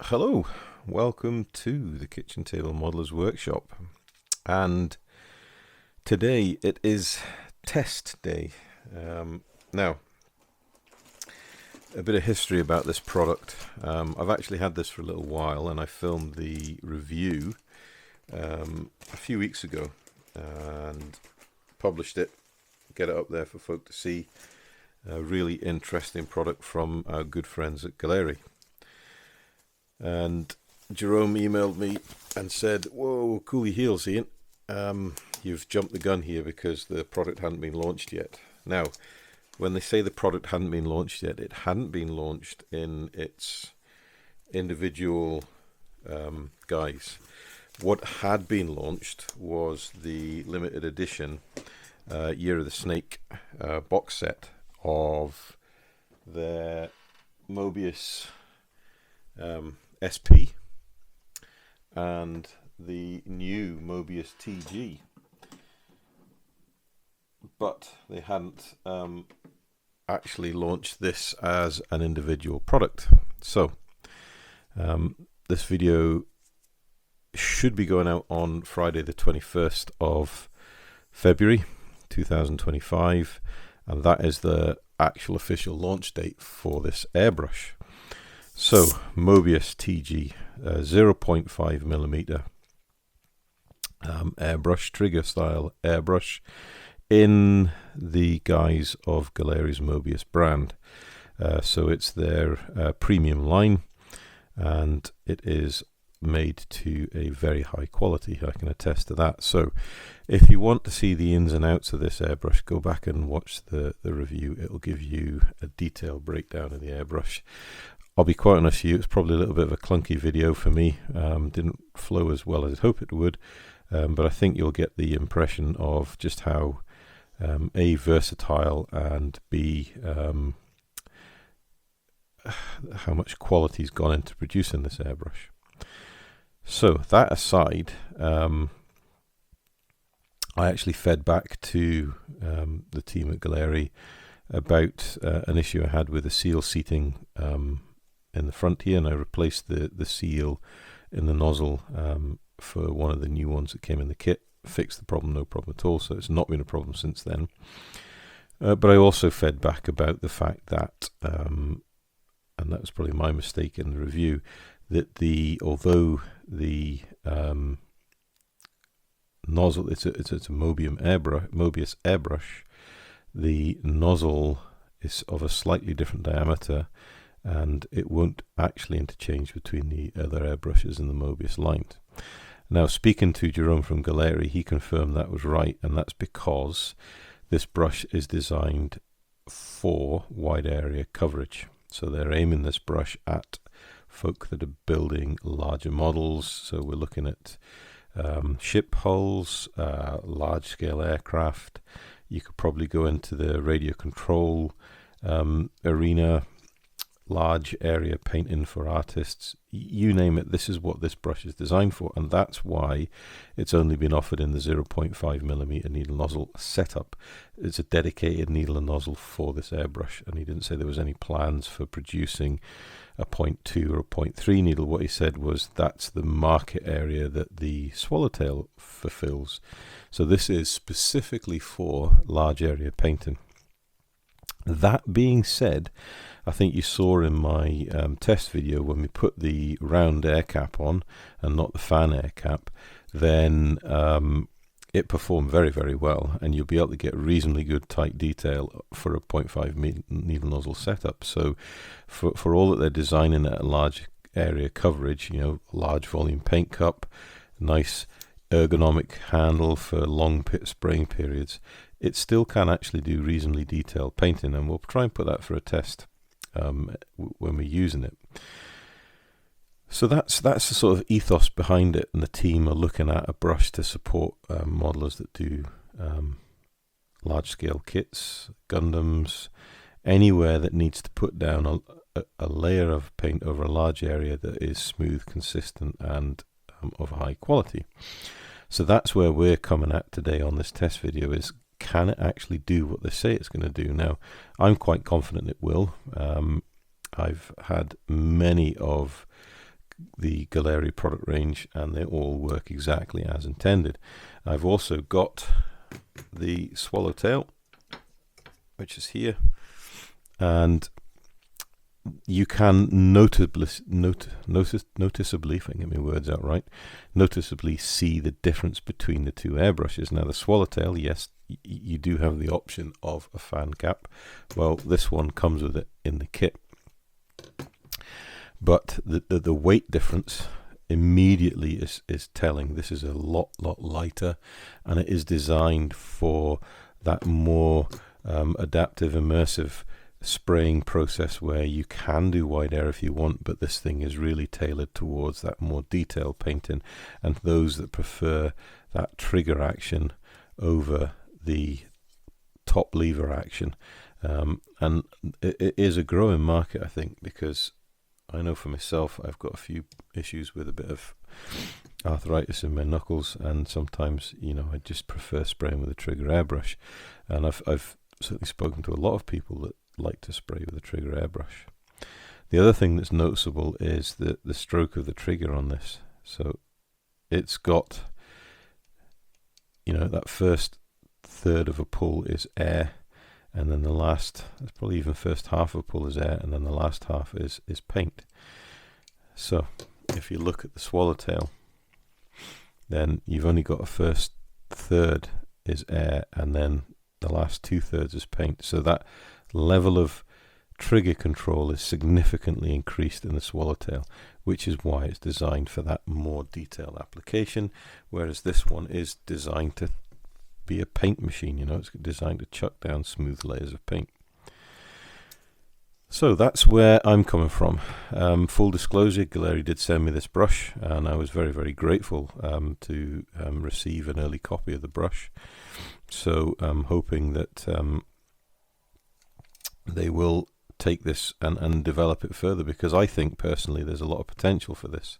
Hello, welcome to the Kitchen Table Modelers Workshop, and today it is test day. Now, a bit of history about this product. I've actually had this for a little while, and I filmed the review a few weeks ago and published it, get it up there for folk to see. A really interesting product from our good friends at GAAHLERI. And Jerome emailed me and said, "Whoa, cool your heels, Ian. You've jumped the gun here because the product hadn't been launched yet." Now, when they say the product hadn't been launched yet, it hadn't been launched in its individual guise. What had been launched was the limited edition Year of the Snake box set of their Mobius SP and the new Mobius TG, but they hadn't actually launched this as an individual product. So this video should be going out on Friday the 21st of February 2025, and that is the actual official launch date for this airbrush. So, Mobius TG, 0.5mm airbrush, trigger style airbrush, in the guise of GAAHLERI's Mobius brand. So it's their premium line, and it is made to a very high quality. I can attest to that. So if you want to see the ins and outs of this airbrush, go back and watch the review. It'll give you a detailed breakdown of the airbrush. I'll be quite honest with you, it's probably a little bit of a clunky video for me. Didn't flow as well as I'd hope it would, but I think you'll get the impression of just how A, versatile, and B, how much quality's gone into producing this airbrush. So that aside, I actually fed back to the team at GAAHLERI about an issue I had with the seal seating in the front here, and I replaced the seal in the nozzle for one of the new ones that came in the kit. Fixed the problem, no problem at all, so it's not been a problem since then. But I also fed back about the fact that, and that was probably my mistake in the review, that although the nozzle, it's a Mobius airbrush, the nozzle is of a slightly different diameter, and it won't actually interchange between the other airbrushes in the Mobius line. Now, speaking to Jerome from GAAHLERI, he confirmed that was right, and that's because this brush is designed for wide area coverage. So they're aiming this brush at folk that are building larger models. So we're looking at ship hulls, large scale aircraft. You could probably go into the radio control arena, large area painting for artists, you name it. This is what this brush is designed for, and that's why it's only been offered in the 0.5mm needle nozzle setup. It's a dedicated needle and nozzle for this airbrush, and he didn't say there was any plans for producing a 0.2 or a 0.3 needle. What he said was that's the market area that the Swallowtail fulfills. So this is specifically for large area painting. That being said, I think you saw in my test video, when we put the round air cap on and not the fan air cap, then it performed very, very well, and you'll be able to get reasonably good tight detail for a 0.5 needle nozzle setup. So for all that they're designing at a large area coverage, large volume paint cup, nice ergonomic handle for long spraying periods, it still can actually do reasonably detailed painting, and we'll try and put that for a test when we're using it. So that's the sort of ethos behind it, and the team are looking at a brush to support modelers that do large scale kits, Gundams, anywhere that needs to put down a layer of paint over a large area that is smooth, consistent, and of high quality. So that's where we're coming at today on this test video, is can it actually do what they say it's going to do? Now, I'm quite confident it will. I've had many of the GAAHLERI product range, and they all work exactly as intended. I've also got the swallowtail, which is here, and you can noticeably, if I can get my words out right, noticeably see the difference between the two airbrushes. Now the swallowtail, yes, you do have the option of a fan cap. Well, this one comes with it in the kit. But the weight difference immediately is telling. This is a lot lighter, and it is designed for that more adaptive, immersive spraying process where you can do wide air if you want, but this thing is really tailored towards that more detailed painting, and those that prefer that trigger action over the top lever action. And it is a growing market, I think, because I know for myself I've got a few issues with a bit of arthritis in my knuckles, and sometimes, you know, I just prefer spraying with a trigger airbrush, and I've certainly spoken to a lot of people that like to spray with a trigger airbrush. The other thing that's noticeable is the stroke of the trigger on this. So it's got, you know, that first third of a pull is air, and then the last, it's probably even first half of a pull is air, and then the last half is paint. So if you look at the swallowtail, then you've only got a first third is air, and then the last 2/3 is paint. So that level of trigger control is significantly increased in the swallowtail, which is why it's designed for that more detailed application, whereas this one is designed to be a paint machine. You know, it's designed to chuck down smooth layers of paint. So that's where I'm coming from. Full disclosure, GAAHLERI did send me this brush, and I was very grateful to receive an early copy of the brush. So I'm hoping that they will take this and develop it further, because I think personally there's a lot of potential for this.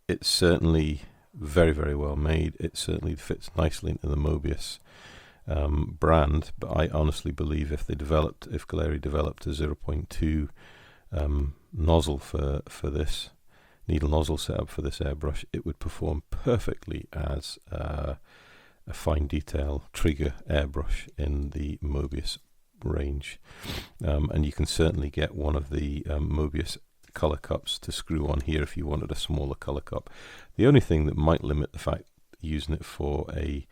It's certainly very well made. It certainly fits nicely into the Mobius brand, but I honestly believe if GAAHLERI developed a 0.2 nozzle for this needle nozzle setup for this airbrush, it would perform perfectly as a fine detail trigger airbrush in the Mobius range. And you can certainly get one of the Mobius color cups to screw on here if you wanted a smaller color cup. The only thing that might limit the fact using it for a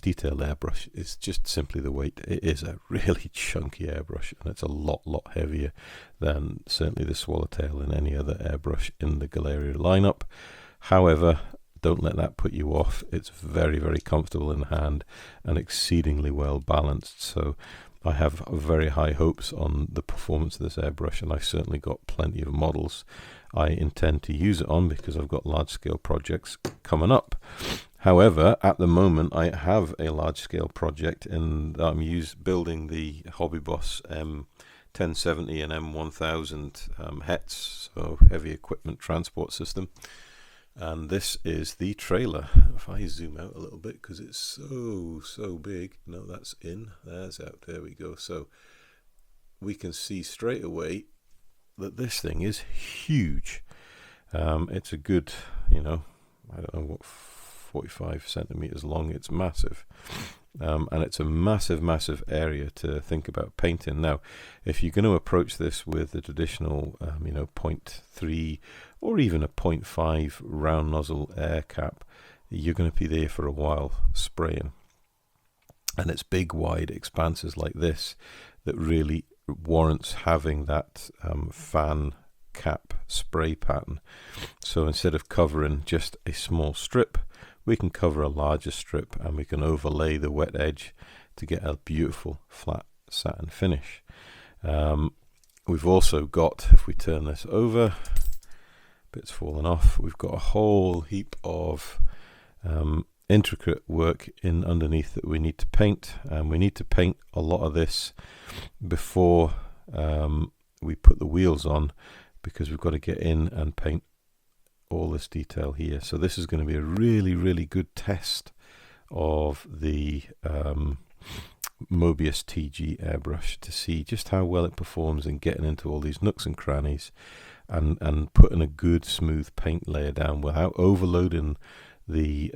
detailed airbrush is just simply the weight. It is a really chunky airbrush, and it's a lot heavier than certainly the swallowtail and any other airbrush in the GAAHLERI lineup. However, don't let that put you off. It's very comfortable in the hand and exceedingly well balanced. So I have very high hopes on the performance of this airbrush, and I've certainly got plenty of models I intend to use it on because I've got large scale projects coming up. However, at the moment I have a large scale project in that I'm building the Hobby Boss M1070 and M1000 HETS, so heavy equipment transport system. And this is the trailer. If I zoom out a little bit, because it's so big. No, that's in. There's out. There we go. So we can see straight away that this thing is huge. It's a good, you know, I don't know what, 45 centimeters long. It's massive. And it's a massive area to think about painting. Now, if you're going to approach this with the traditional, you know, 0.3 or even a 0.5 round nozzle air cap, you're going to be there for a while spraying. And it's big, wide expanses like this that really warrants having that fan cap spray pattern. So instead of covering just a small strip, we can cover a larger strip, and we can overlay the wet edge to get a beautiful flat satin finish. We've also got, if we turn this over, bits falling off, we've got a whole heap of intricate work in underneath that we need to paint, and we need to paint a lot of this before we put the wheels on, because we've got to get in and paint all this detail here. So this is going to be a really good test of the Mobius TG airbrush to see just how well it performs in getting into all these nooks and crannies and putting a good smooth paint layer down without overloading the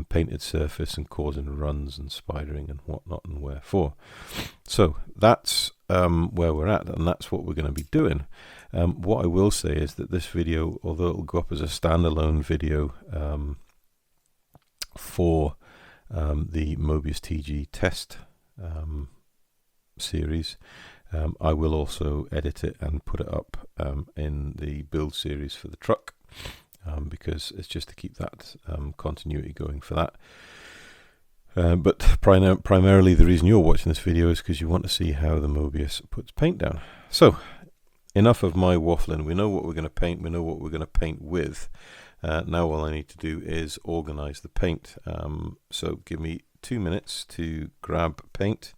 painted surface and causing runs and spidering and whatnot and wherefore. So that's where we're at, and that's what we're going to be doing. What I will say is that this video, although it will go up as a standalone video for the Mobius TG test series, I will also edit it and put it up in the build series for the truck, because it's just to keep that continuity going for that. But primarily the reason you're watching this video is because you want to see how the Mobius puts paint down. So enough of my waffling. We know what we're going to paint, we know what we're going to paint with. Now all I need to do is organize the paint. So give me 2 minutes to grab paint.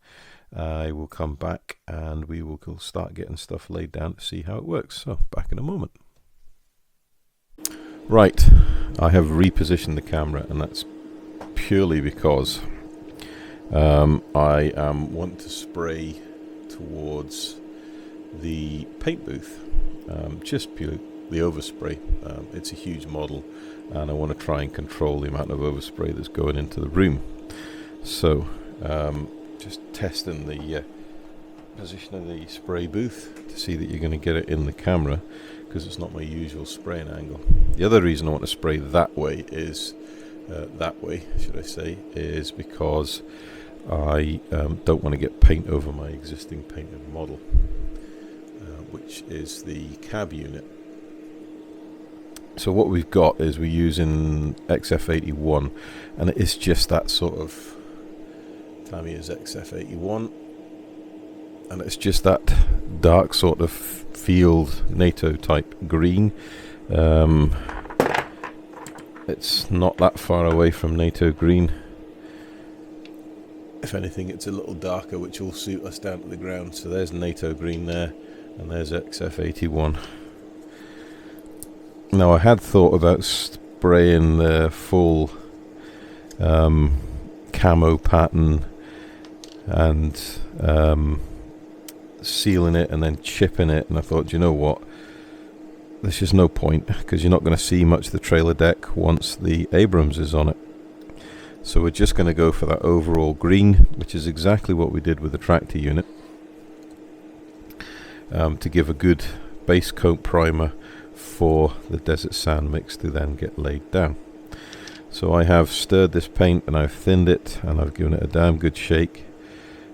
I will come back and we will start getting stuff laid down to see how it works. So back in a moment. Right, I have repositioned the camera, and that's purely because I want to spray towards the paint booth, just purely the overspray. It's a huge model and I want to try and control the amount of overspray that's going into the room. So just testing the position of the spray booth to see that you're going to get it in the camera, because it's not my usual spraying angle. The other reason I want to spray that way is is because I don't want to get paint over my existing painted model, which is the cab unit. So what we've got is we're using XF81, and it is just that sort of Tamiya's XF81, and it's just that dark sort of field NATO type green. It's not that far away from NATO green. If anything, it's a little darker, which will suit us down to the ground. So there's NATO green there, and there's XF81. Now I had thought about spraying the full camo pattern and sealing it and then chipping it, and I thought, you know what, there's just no point, because you're not going to see much of the trailer deck once the Abrams is on it. So we're just going to go for that overall green, which is exactly what we did with the tractor unit, to give a good base coat primer for the desert sand mix to then get laid down. So I have stirred this paint and I've thinned it and I've given it a damn good shake,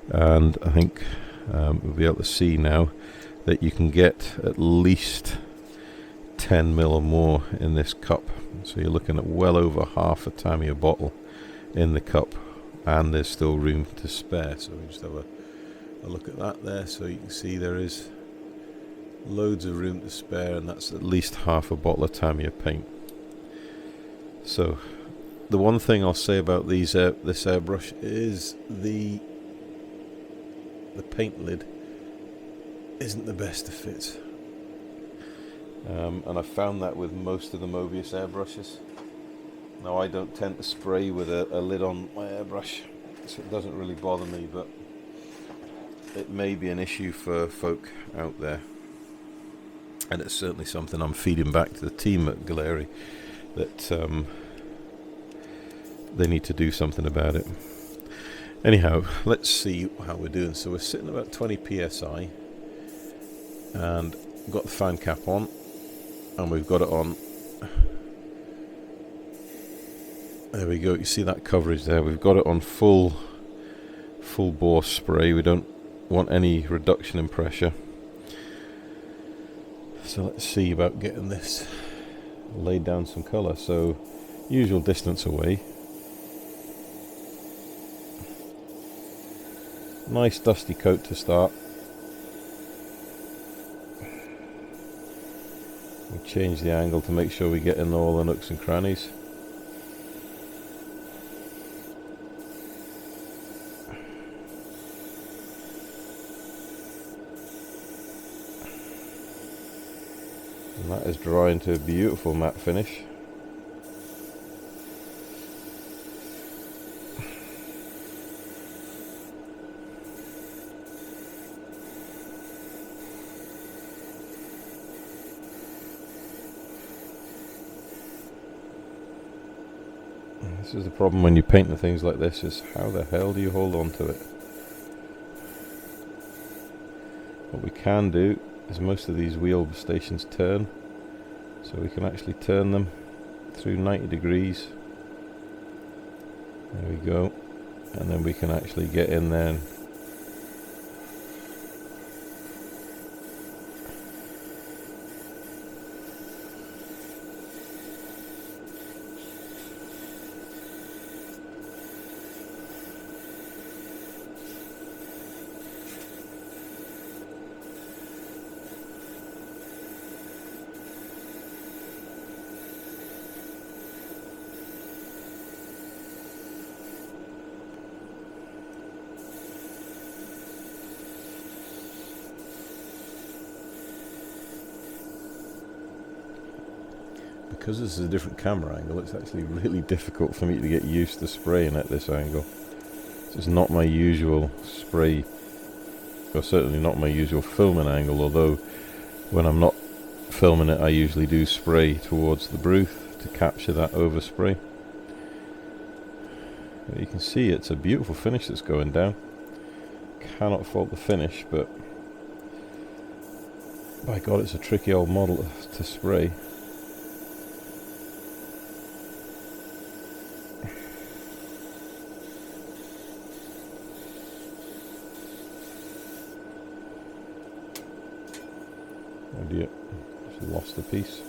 and I think we'll be able to see now that you can get at least 10 mil or more in this cup. So you're looking at well over half a Tamiya bottle in the cup, and there's still room to spare. So we just have a look at that there. So you can see there is loads of room to spare, and that's at least half a bottle of Tamiya paint. So the one thing I'll say about these this airbrush is the paint lid isn't the best of fits, and I found that with most of the Mobius airbrushes. Now I don't tend to spray with a lid on my airbrush, so it doesn't really bother me, but it may be an issue for folk out there, and it's certainly something I'm feeding back to the team at GAAHLERI, that they need to do something about it. Anyhow, let's see how we're doing. So we're sitting about 20 psi, and we've got the fan cap on, and we've got it on. There we go, you see that coverage there. We've got it on full bore spray. We don't want any reduction in pressure. So let's see about getting this laid down some colour. So usual distance away. Nice dusty coat to start. We change the angle to make sure we get in all the nooks and crannies. And that is drying to a beautiful matte finish. This is the problem when you paint things like this, is how the hell do you hold on to it? What we can do is most of these wheel stations turn, so we can actually turn them through 90 degrees. There we go. And then we can actually get in there and because this is a different camera angle, it's actually really difficult for me to get used to spraying at this angle. This is not my usual spray, or certainly not my usual filming angle, although when I'm not filming it I usually do spray towards the Bruth to capture that overspray. But you can see it's a beautiful finish that's going down. Cannot fault the finish, but by God, it's a tricky old model to spray. Oh dear, just lost a piece.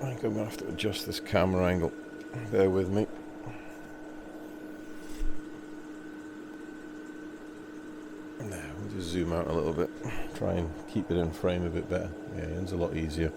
I think I'm going to have to adjust this camera angle. Bear with me. Now, we'll just zoom out a little bit. Try and keep it in frame a bit better. Yeah, it's a lot easier.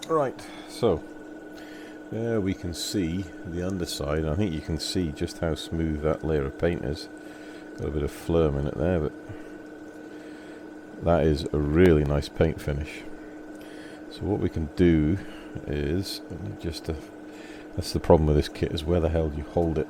Right, so there we can see the underside. I think you can see just how smooth that layer of paint is. Got a bit of phlegm in it there, but that is a really nice paint finish. So what we can do is just that's the problem with this kit, is where the hell do you hold it?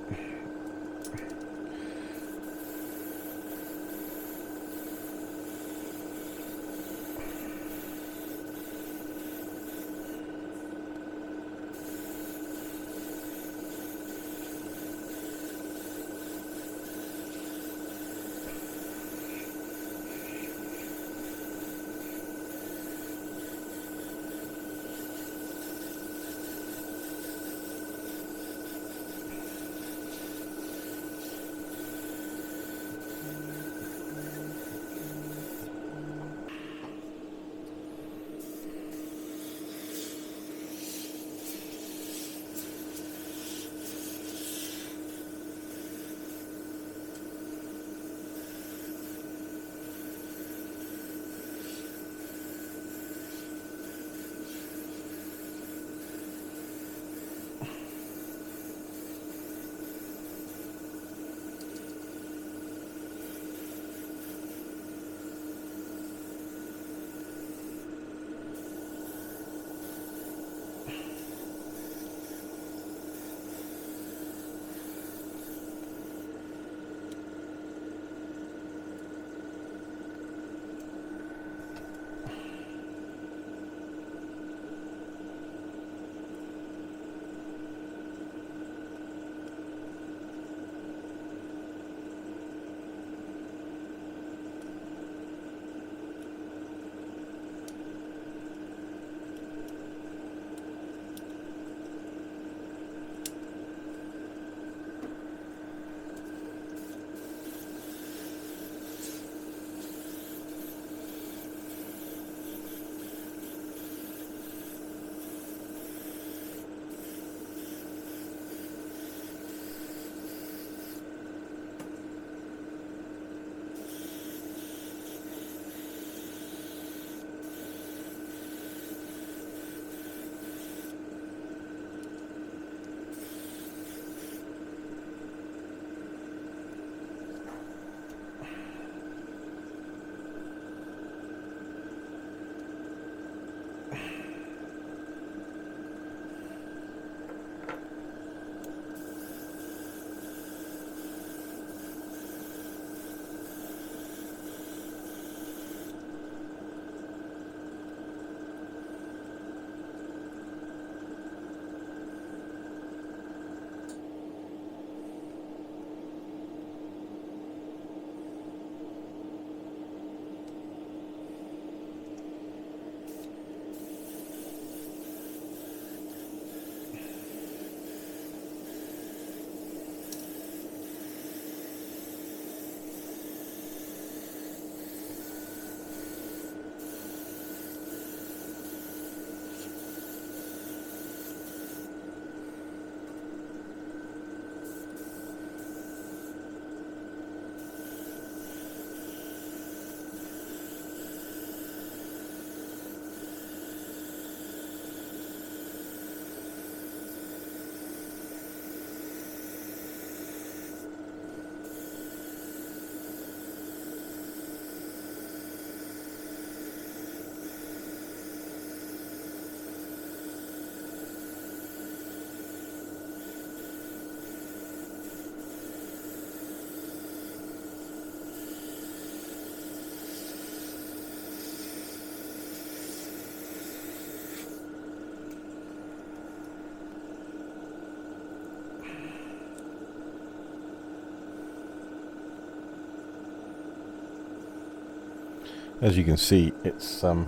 As you can see, it's a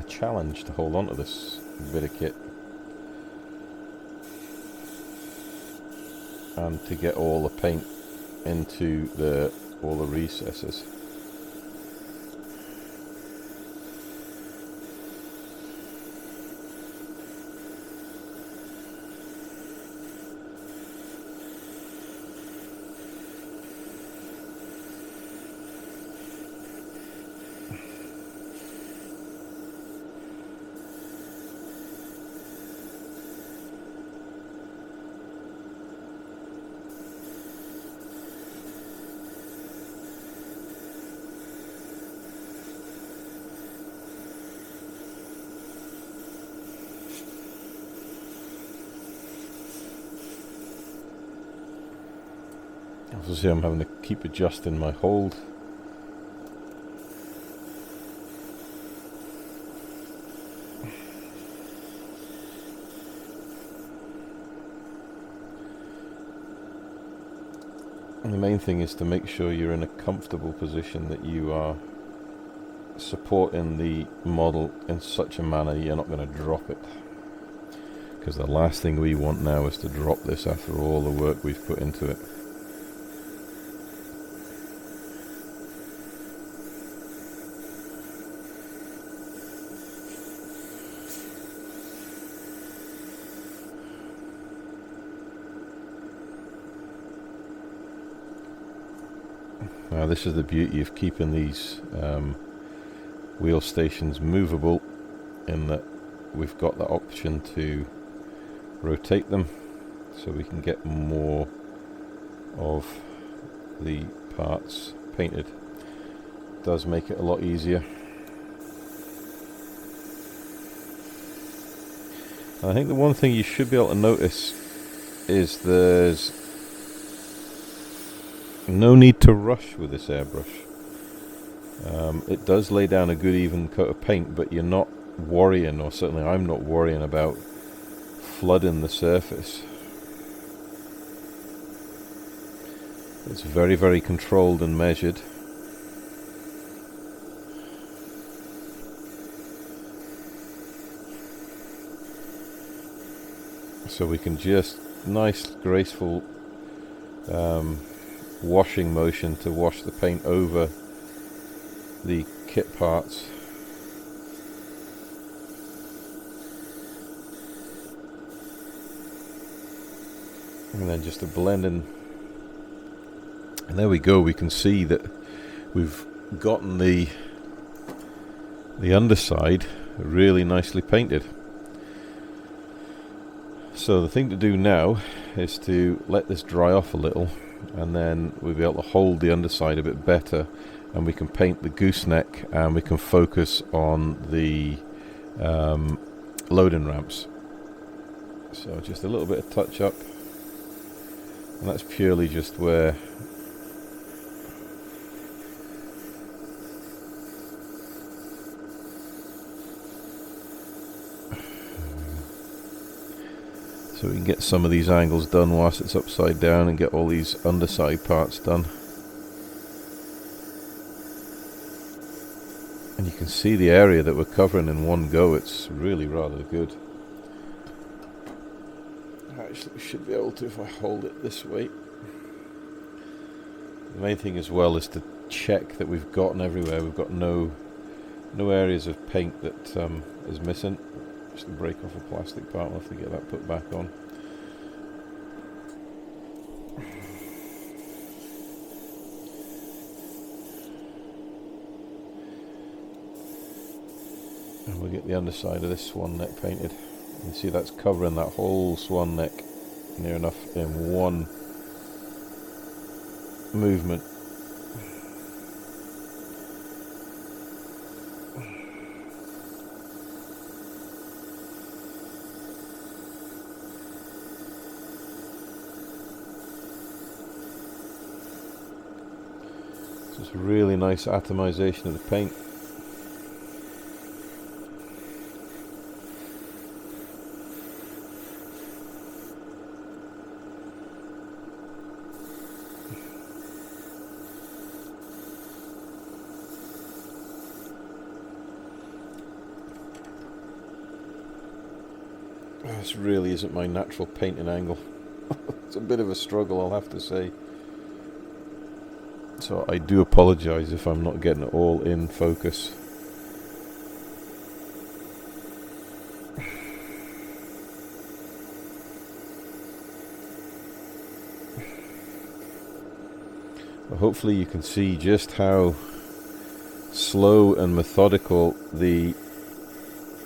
challenge to hold on to this bit of kit and to get all the paint into all the recesses. Obviously I'm having to keep adjusting my hold. And the main thing is to make sure you're in a comfortable position, that you are supporting the model in such a manner you're not going to drop it. Because the last thing we want now is to drop this after all the work we've put into it. Now this is the beauty of keeping these wheel stations movable, in that we've got the option to rotate them so we can get more of the parts painted. It does make it a lot easier. And I think the one thing you should be able to notice is there's no need to rush with this airbrush. It does lay down a good even coat of paint, but you're not worrying, or certainly I'm not worrying, about flooding the surface. It's very, very controlled and measured. So we can just nice, graceful washing motion to wash the paint over the kit parts. And then just a blending. And there we go, we can see that we've gotten the underside really nicely painted. So the thing to do now is to let this dry off a little, and then we'll be able to hold the underside a bit better, and we can paint the gooseneck, and we can focus on the loading ramps. So just a little bit of touch up, and that's purely just where so we can get some of these angles done whilst it's upside down, and get all these underside parts done. And you can see the area that we're covering in one go. It's really rather good. Actually, we should be able to if I hold it this way. The main thing as well is to check that we've gotten everywhere. We've got no areas of paint that is missing. Just to break off a plastic part, we'll have to get that put back on. And we'll get the underside of this swan neck painted. You can see that's covering that whole swan neck near enough in one movement. So it's really nice atomization of the paint. This really isn't my natural painting angle. It's a bit of a struggle, I'll have to say. So I do apologise if I'm not getting it all in focus. But hopefully you can see just how slow and methodical the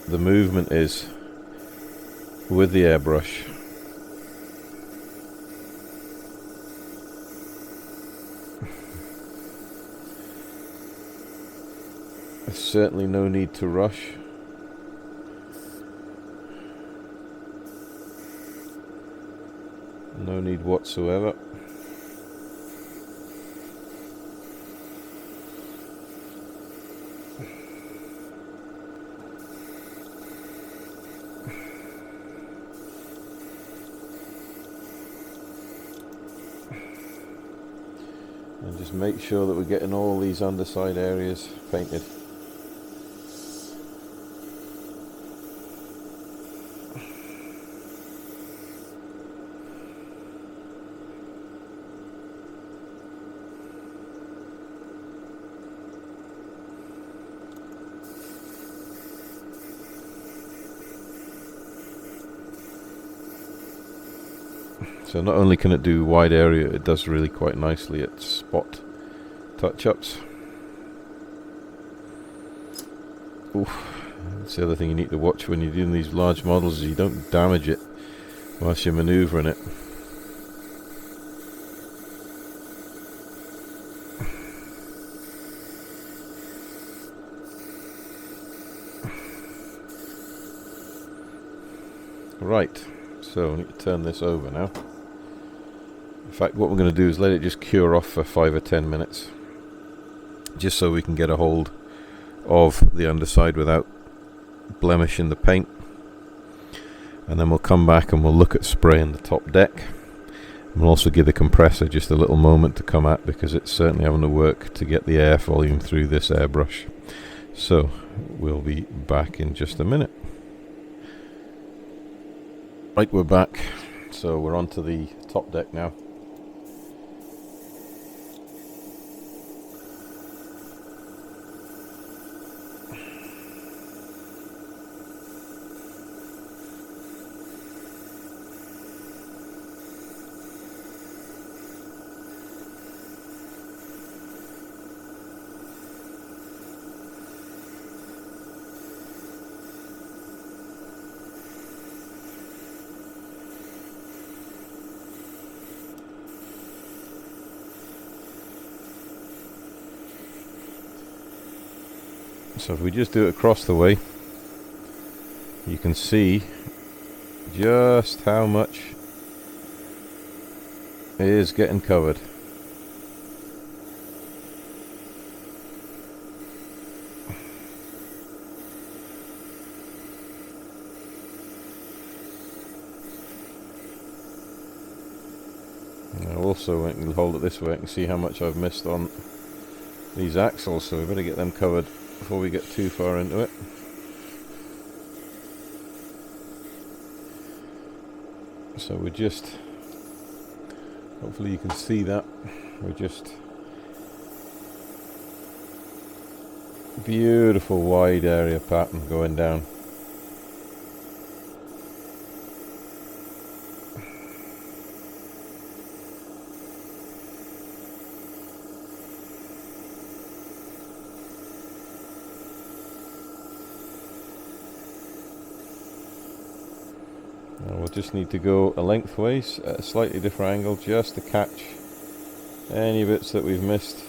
movement is with the airbrush. There's certainly no need to rush. No need whatsoever. And just make sure that we're getting all these underside areas painted. So not only can it do wide area, it does really quite nicely at spot touch-ups. That's the other thing you need to watch when you're doing these large models, is you don't damage it whilst you're manoeuvring it. Right, so I need to turn this over now. In fact, what we're going to do is let it just cure off for 5 or 10 minutes, just so we can get a hold of the underside without blemishing the paint. And then we'll come back and we'll look at spraying the top deck. We'll also give the compressor just a little moment to come at, because it's certainly having to work to get the air volume through this airbrush. So we'll be back in just a minute. Right, we're back. So we're onto the top deck now. So if we just do it across the way, you can see just how much is getting covered. Now also, I can hold it this way, I can see how much I've missed on these axles, so we better get them covered before we get too far into it. So we're just, hopefully you can see that, we're just, beautiful wide area pattern going down. Now we'll just need to go a lengthways at a slightly different angle, just to catch any bits that we've missed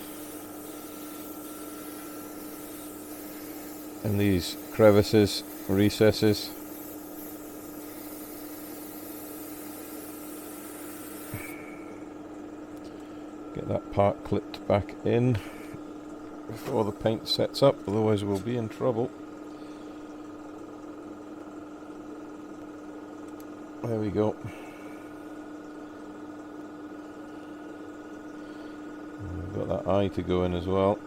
in these crevices, recesses. Get that part clipped back in before the paint sets up, otherwise we'll be in trouble. There we go. We've got that eye to go in as well.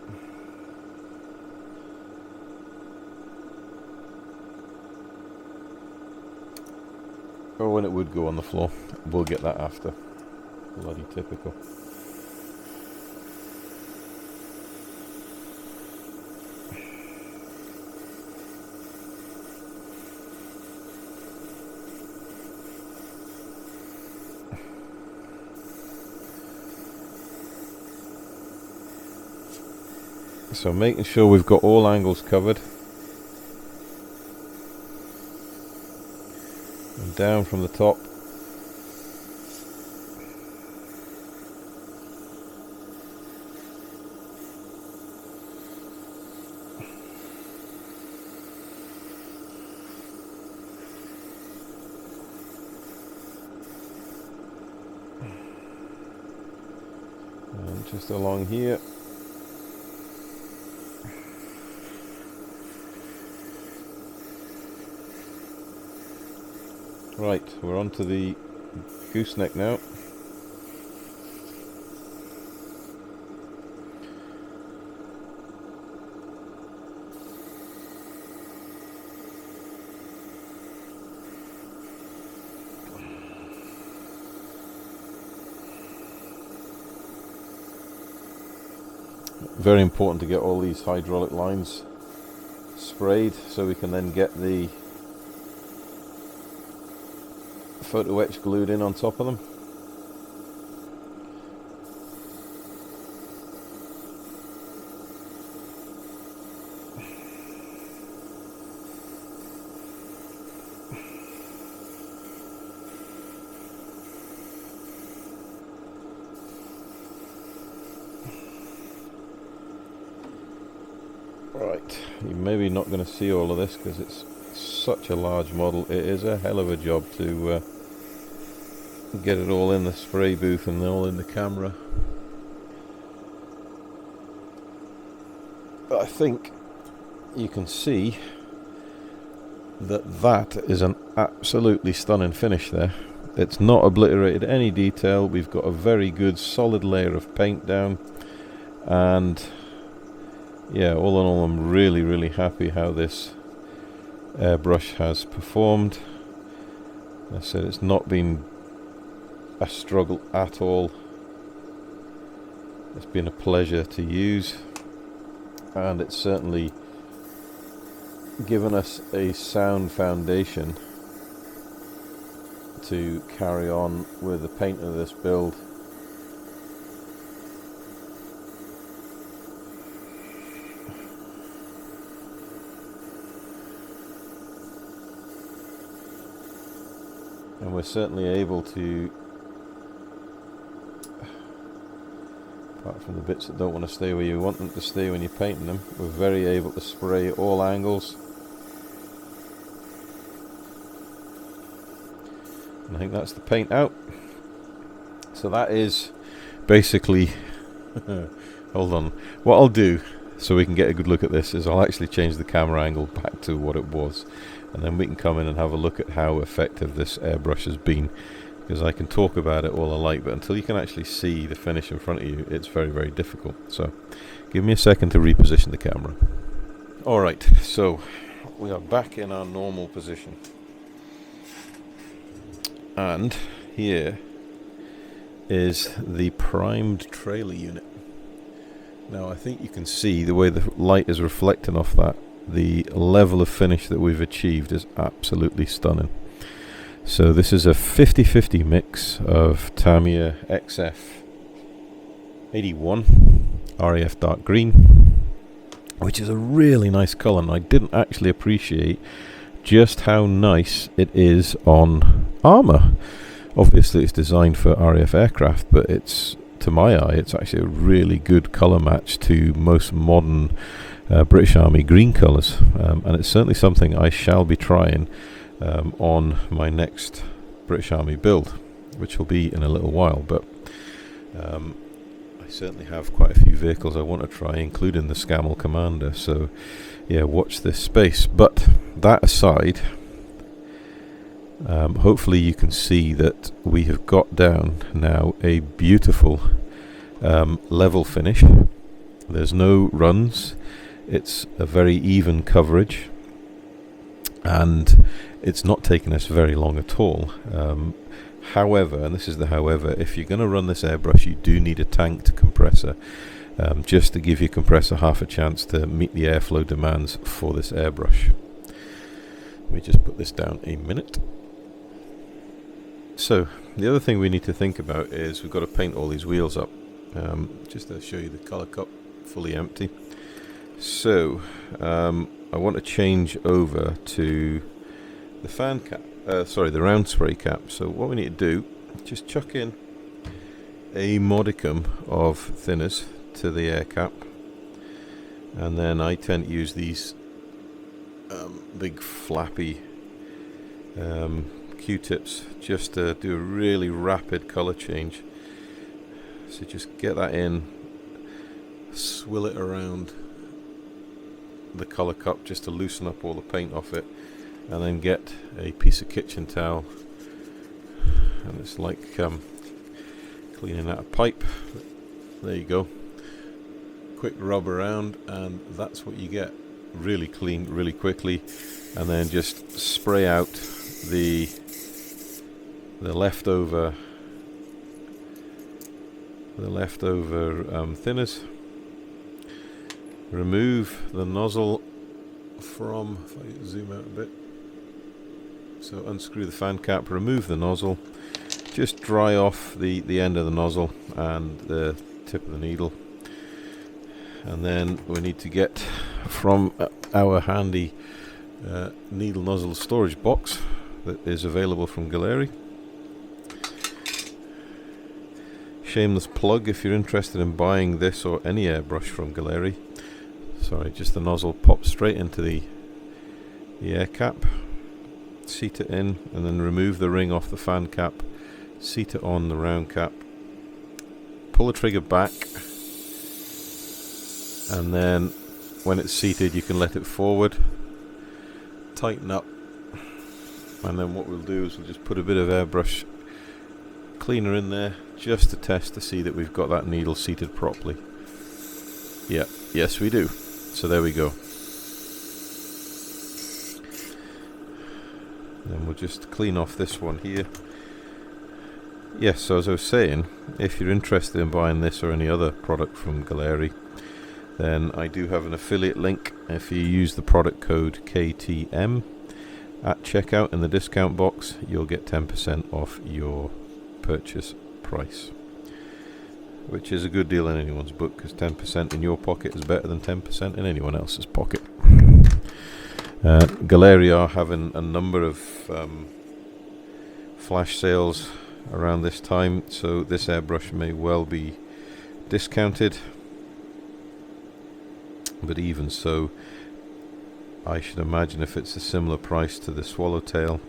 or when it would go on the floor. We'll get that after. Bloody typical. So making sure we've got all angles covered. And down from the top. And just along here. Right, we're on to the gooseneck now. Very important to get all these hydraulic lines sprayed so we can then get the photo etch glued in on top of them. Right, you're maybe not going to see all of this because it's such a large model. It is a hell of a job to get it all in the spray booth and all in the camera. But I think you can see that that is an absolutely stunning finish there. It's not obliterated any detail. We've got a very good solid layer of paint down, and yeah, all in all I'm really happy how this airbrush has performed. I said it's not been a struggle at all. It's been a pleasure to use, and it's certainly given us a sound foundation to carry on with the paint of this build. And we're certainly able to, apart from the bits that don't want to stay where you want them to stay when you're painting them, we're very able to spray all angles. And I think that's the paint out. So that is basically hold on, what I'll do so we can get a good look at this is I'll actually change the camera angle back to what it was, and then we can come in and have a look at how effective this airbrush has been, because I can talk about it all I like, but until you can actually see the finish in front of you, it's very difficult. So give me a second to reposition the camera. Alright, so we are back in our normal position, and here is the primed trailer unit. Now I think you can see the way the light is reflecting off that, the level of finish that we've achieved is absolutely stunning. So this is a 50-50 mix of Tamiya XF81 RAF dark green, which is a really nice colour, and I didn't actually appreciate just how nice it is on armour. Obviously it's designed for RAF aircraft, but it's, to my eye, it's actually a really good colour match to most modern British Army green colours, and it's certainly something I shall be trying on my next British Army build, which will be in a little while. But I certainly have quite a few vehicles I want to try, including the Scammell Commander, so yeah, watch this space. But that aside, hopefully you can see that we have got down now a beautiful level finish. There's no runs, it's a very even coverage, and it's not taken us very long at all. However, and this is the however, if you're going to run this airbrush, you do need a tanked compressor, just to give your compressor half a chance to meet the airflow demands for this airbrush. Let me just put this down a minute. So the other thing we need to think about is we've got to paint all these wheels up. Just to show you the color cup fully empty. So I want to change over to the fan cap, the round spray cap. So what we need to do, just chuck in a modicum of thinners to the air cap, and then I tend to use these big flappy Q-tips just to do a really rapid color change. So just get that in, swill it around the color cup just to loosen up all the paint off it, and then get a piece of kitchen towel, and it's like cleaning out a pipe. There you go, quick rub around, and that's what you get. Really clean really quickly, and then just spray out the leftover thinners. Remove the nozzle from, if I zoom out a bit, so unscrew the fan cap, remove the nozzle, just dry off the end of the nozzle and the tip of the needle, and then we need to get from our handy needle nozzle storage box that is available from GAAHLERI. Shameless plug if you're interested in buying this or any airbrush from GAAHLERI. Sorry, just the nozzle pops straight into the air cap, seat it in, and then remove the ring off the fan cap, seat it on the round cap, pull the trigger back, and then when it's seated you can let it forward, tighten up, and then what we'll do is we'll just put a bit of airbrush cleaner in there just to test to see that we've got that needle seated properly. Yeah, yes we do. So there we go. Then we'll just clean off this one here. Yes, so as I was saying, if you're interested in buying this or any other product from GAAHLERI, then I do have an affiliate link. If you use the product code KTM at checkout in the discount box, you'll get 10% off your purchase price, which is a good deal in anyone's book, because 10% in your pocket is better than 10% in anyone else's pocket. GAAHLERI are having a number of flash sales around this time, so this airbrush may well be discounted, but even so, I should imagine if it's a similar price to the Swallowtail,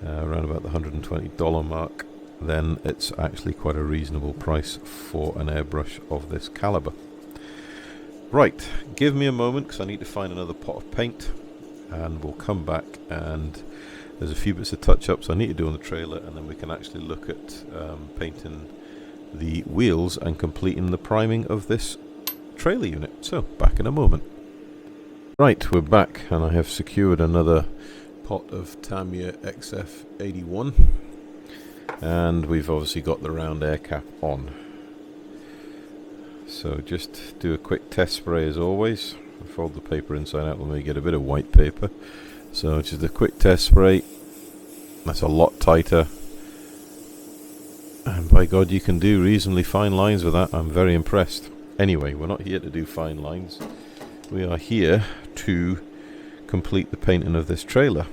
around about the $120 mark, then it's actually quite a reasonable price for an airbrush of this caliber. Right, give me a moment because I need to find another pot of paint, and we'll come back, and there's a few bits of touch-ups I need to do on the trailer, and then we can actually look at painting the wheels and completing the priming of this trailer unit. So, back in a moment. Right, we're back, and I have secured another pot of Tamiya XF81, and we've obviously got the round air cap on. So just do a quick test spray as always. Fold the paper inside out, let me get a bit of white paper. So just a quick test spray. That's a lot tighter, and by God you can do reasonably fine lines with that. I'm very impressed. Anyway, we're not here to do fine lines, we are here to complete the painting of this trailer.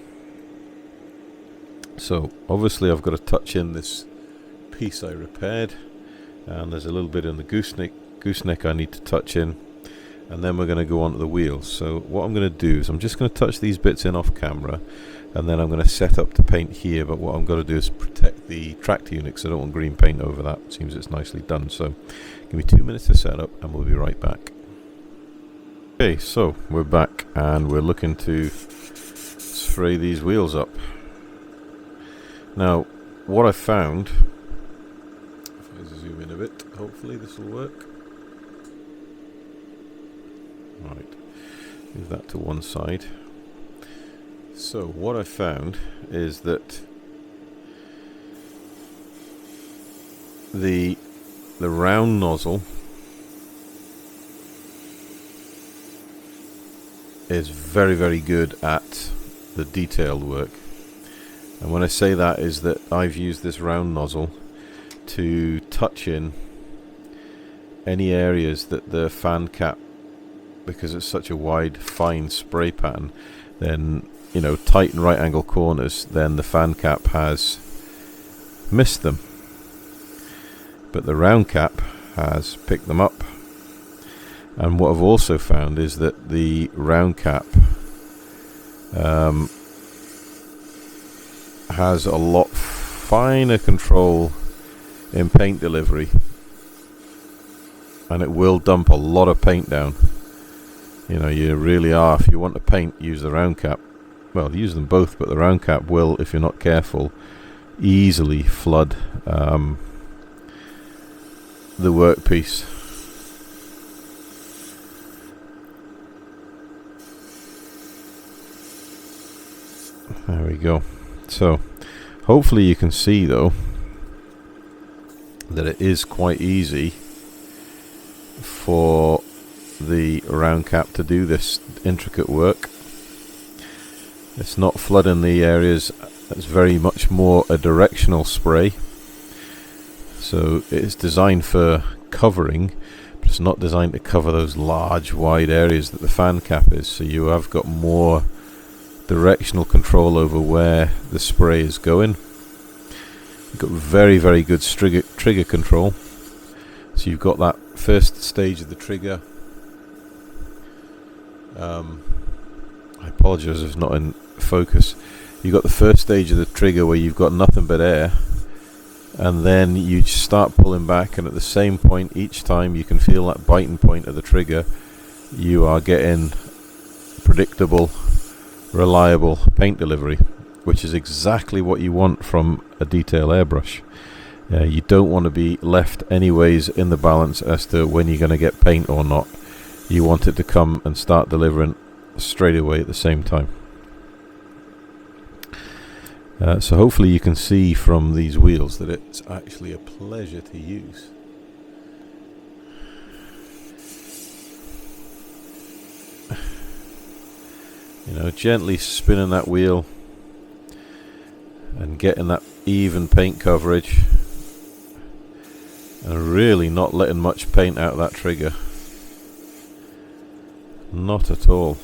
So obviously I've got to touch in this piece I repaired, and there's a little bit in the gooseneck I need to touch in, and then we're going to go on to the wheels. So what I'm going to do is I'm just going to touch these bits in off camera, and then I'm going to set up to paint here, but what I'm going to do is protect the tractor unit because I don't want green paint over that. It seems it's nicely done. So give me 2 minutes to set up and we'll be right back. Okay, so we're back and we're looking to spray these wheels up. Now, what I found, if I zoom in a bit, hopefully this will work. Right, move that to one side. So what I found is that the round nozzle is very, very good at the detailed work. And when I say that is that I've used this round nozzle to touch in any areas that the fan cap, because it's such a wide fine spray pattern, then tight and right angle corners, then the fan cap has missed them, but the round cap has picked them up. And what I've also found is that the round cap has a lot finer control in paint delivery, and it will dump a lot of paint down. You really are, if you want to paint, use the round cap. Well, use them both, but the round cap will, if you're not careful, easily flood the workpiece. There we go. So hopefully you can see though that it is quite easy for the round cap to do this intricate work. It's not flooding the areas. It's very much more a directional spray, so it's designed for covering, but it's not designed to cover those large wide areas that the fan cap is. So you have got more directional control over where the spray is going. You've got very, very good trigger control. So you've got that first stage of the trigger. I apologize if it's not in focus. You've got the first stage of the trigger where you've got nothing but air, and then you start pulling back, and at the same point each time you can feel that biting point of the trigger. You are getting predictable, reliable paint delivery, which is exactly what you want from a detail airbrush. You don't want to be left anyways in the balance as to when you're going to get paint or not. You want it to come and start delivering straight away at the same time. So hopefully you can see from these wheels that it's actually a pleasure to use. Gently spinning that wheel and getting that even paint coverage, and really not letting much paint out of that trigger. Not at all.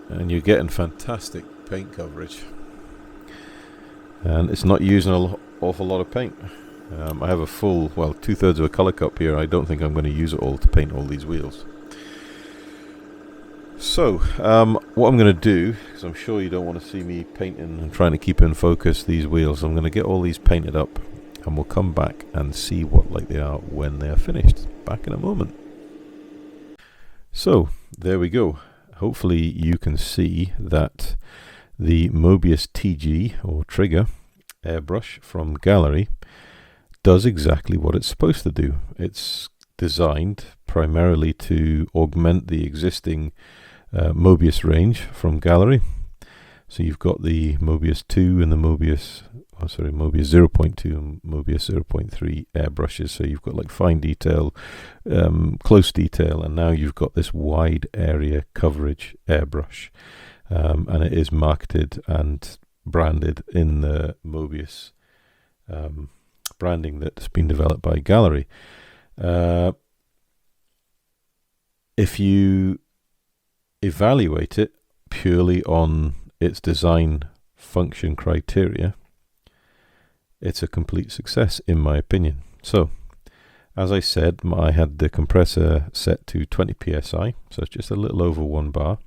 And you're getting fantastic paint coverage, and it's not using an awful lot of paint. I have a full, well, 2/3 of a colour cup here. I don't think I'm going to use it all to paint all these wheels. So what I'm going to do, because I'm sure you don't want to see me painting and trying to keep in focus these wheels, I'm going to get all these painted up, and we'll come back and see what like they are when they are finished. Back in a moment. So there we go. Hopefully you can see that the Mobius TG, or trigger airbrush from GAAHLERI, does exactly what it's supposed to do. It's designed primarily to augment the existing Mobius range from GAAHLERI. So you've got the Mobius 2 and the Mobius 0.2 and Mobius 0.3 airbrushes. So you've got like fine detail, close detail, and now you've got this wide area coverage airbrush. And it is marketed and branded in the Mobius branding that's been developed by GAAHLERI. If you evaluate it purely on its design function criteria, it's a complete success in my opinion. So as I said, I had the compressor set to 20 psi, so it's just a little over 1 bar,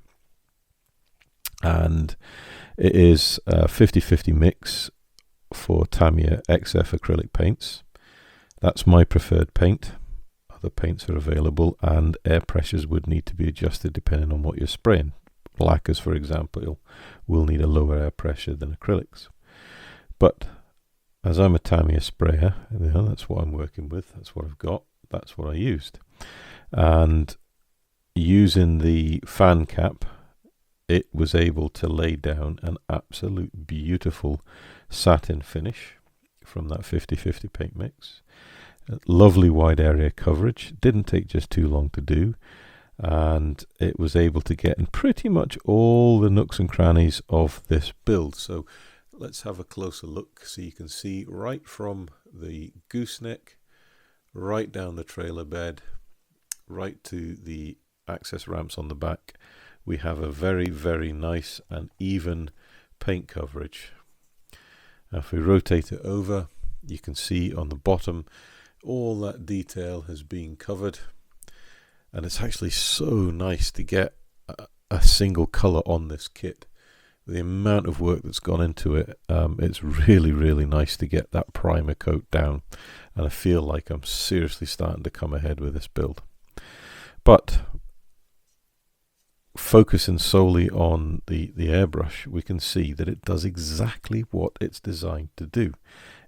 and it is a 50-50 mix for Tamiya XF acrylic paints. That's my preferred paint. Other paints are available, and air pressures would need to be adjusted depending on what you're spraying. Lacquers, for example, will need a lower air pressure than acrylics. But as I'm a Tamiya sprayer, you know, that's what I'm working with, that's what I've got, that's what I used. And using the fan cap, it was able to lay down an absolute beautiful satin finish from that 50/50 paint mix. Lovely wide area coverage, didn't take just too long to do, and it was able to get in pretty much all the nooks and crannies of this build. So let's have a closer look so you can see right from the gooseneck, right down the trailer bed, right to the access ramps on the back. We have a very, very nice and even paint coverage. Now if we rotate it over, you can see on the bottom all that detail has been covered, and it's actually so nice to get a single color on this kit. The amount of work that's gone into it, it's really, really nice to get that primer coat down, and I feel like I'm seriously starting to come ahead with this build. But focusing solely on the airbrush, we can see that it does exactly what it's designed to do.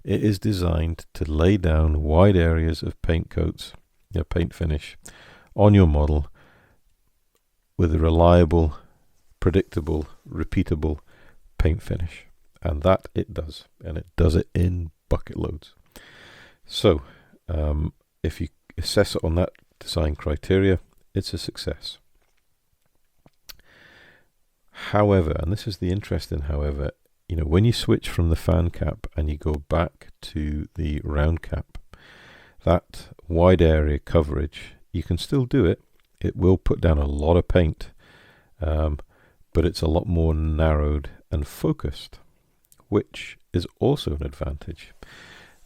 It is designed to lay down wide areas of paint coats, paint finish, on your model with a reliable, predictable, repeatable paint finish. And that it does. And it does it in bucket loads. So, if you assess it on that design criteria, it's a success. However, and this is the interesting however, when you switch from the fan cap and you go back to the round cap, that wide area coverage, you can still do it. It will put down a lot of paint, but it's a lot more narrowed and focused, which is also an advantage,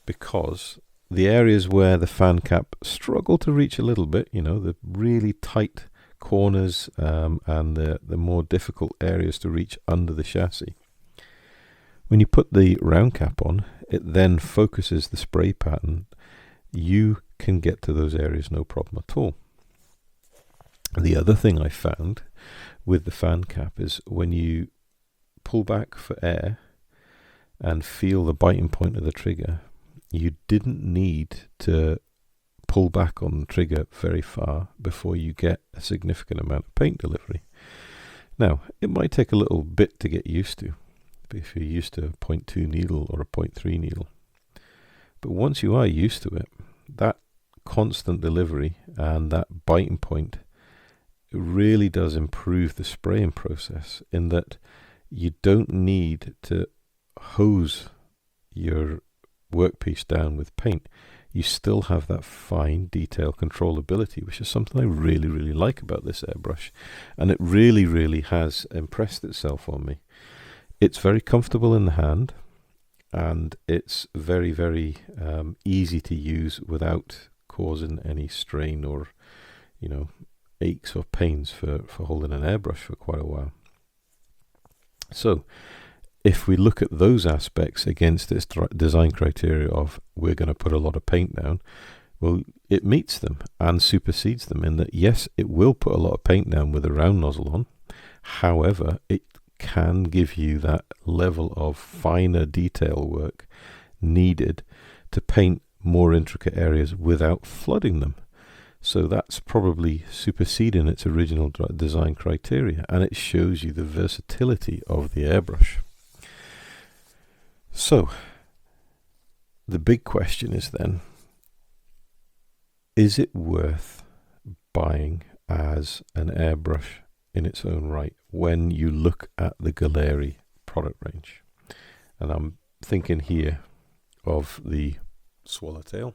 because the areas where the fan cap struggle to reach a little bit, the really tight corners and the more difficult areas to reach under the chassis, when you put the round cap on, it then focuses the spray pattern. You can get to those areas no problem at all. The other thing I found with the fan cap is when you pull back for air and feel the biting point of the trigger, you didn't need to pull back on the trigger very far before you get a significant amount of paint delivery. Now, it might take a little bit to get used to, if you're used to a 0.2 needle or a 0.3 needle. But once you are used to it, that constant delivery and that biting point really does improve the spraying process, in that you don't need to hose your workpiece down with paint. You still have that fine detail controllability, which is something I really, really like about this airbrush, and it really, really has impressed itself on me. It's very comfortable in the hand, and it's very, very easy to use without causing any strain or, aches or pains for holding an airbrush for quite a while. So, if we look at those aspects against its design criteria of we're going to put a lot of paint down, well, it meets them and supersedes them in that, yes, it will put a lot of paint down with a round nozzle on. However, it can give you that level of finer detail work needed to paint more intricate areas without flooding them. So that's probably superseding its original design criteria, and it shows you the versatility of the airbrush. So the big question is then, is it worth buying as an airbrush in its own right when you look at the GAAHLERI product range? And I'm thinking here of the Swallowtail,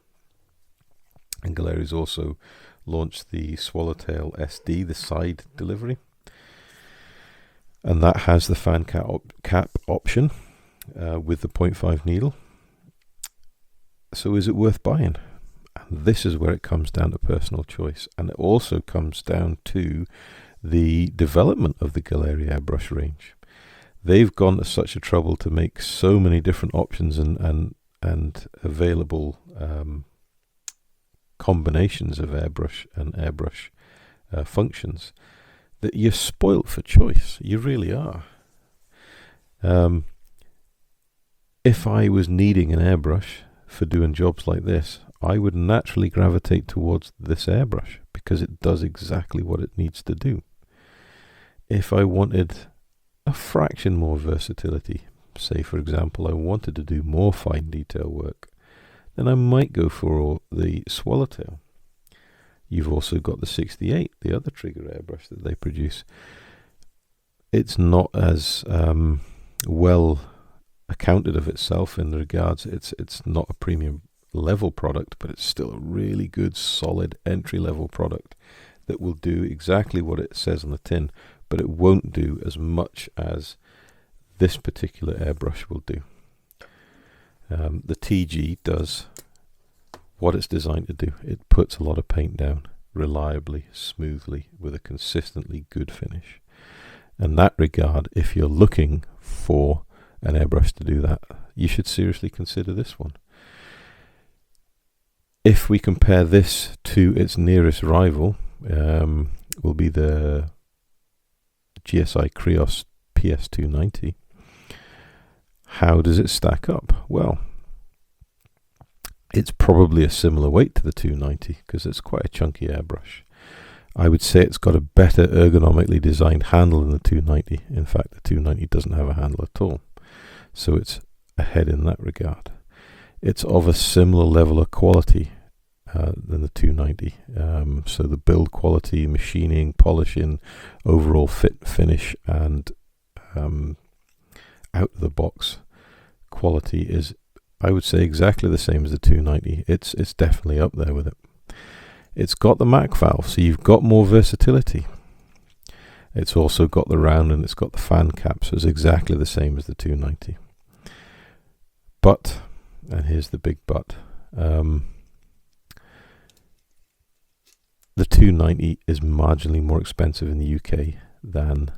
and GAAHLERI's also launched the Swallowtail SD, the side delivery, and that has the fan cap option with the 0.5 needle. So is it worth buying? And this is where it comes down to personal choice, and it also comes down to the development of the GAAHLERI airbrush range. They've gone to such a trouble to make so many different options and available combinations of airbrush and airbrush functions that you're spoilt for choice. You really are. if I was needing an airbrush for doing jobs like this, I would naturally gravitate towards this airbrush because it does exactly what it needs to do. If I wanted a fraction more versatility, say for example I wanted to do more fine detail work, then I might go for the Swallowtail. You've also got the 68, the other trigger airbrush that they produce. It's not as well accounted of itself in regards, it's not a premium level product, but it's still a really good solid entry level product that will do exactly what it says on the tin, but it won't do as much as this particular airbrush will do. The TG does what it's designed to do. It puts a lot of paint down reliably, smoothly, with a consistently good finish. In that regard, if you're looking for an airbrush to do that, you should seriously consider this one. If we compare this to its nearest rival, will be the GSI Krios PS290. How does it stack up? Well, it's probably a similar weight to the 290 because it's quite a chunky airbrush. I would say it's got a better ergonomically designed handle than the 290. In fact, the 290 doesn't have a handle at all. So it's ahead in that regard. It's of a similar level of quality than the 290. So the build quality, machining, polishing, overall fit, finish, and out of the box quality is, I would say, exactly the same as the 290. It's definitely up there with it. It's got the Mac valve, so you've got more versatility. It's also got the round and it's got the fan cap, so it's exactly the same as the 290. But, and here's the big but, the 290 is marginally more expensive in the UK than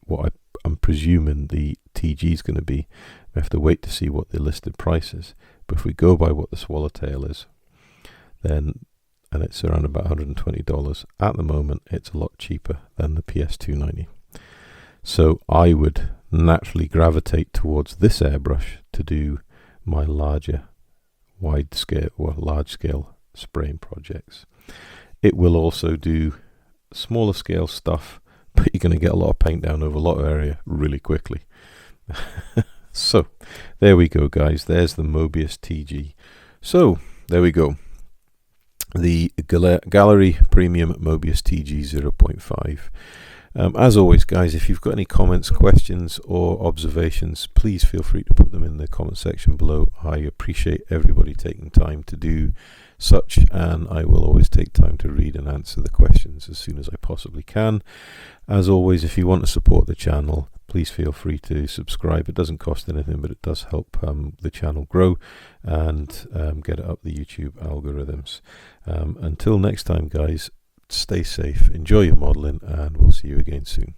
what I'm presuming the TG is going to be. We have to wait to see what the listed price is. But if we go by what the Swallowtail is, then, and it's around about $120 at the moment, it's a lot cheaper than the PS290. So I would naturally gravitate towards this airbrush to do my large scale spraying projects. It will also do smaller scale stuff, but you're going to get a lot of paint down over a lot of area really quickly. So there we go, guys. There's the Mobius TG. So there we go. The GAAHLERI Premium Mobius TG 0.5. As always, guys, if you've got any comments, questions, or observations, please feel free to put them in the comment section below. I appreciate everybody taking time to do such, and I will always take time to read and answer the questions as soon as I possibly can. As always, if you want to support the channel, please feel free to subscribe. It doesn't cost anything, but it does help the channel grow and get it up the YouTube algorithms. Until next time, guys, stay safe, enjoy your modeling, and we'll see you again soon.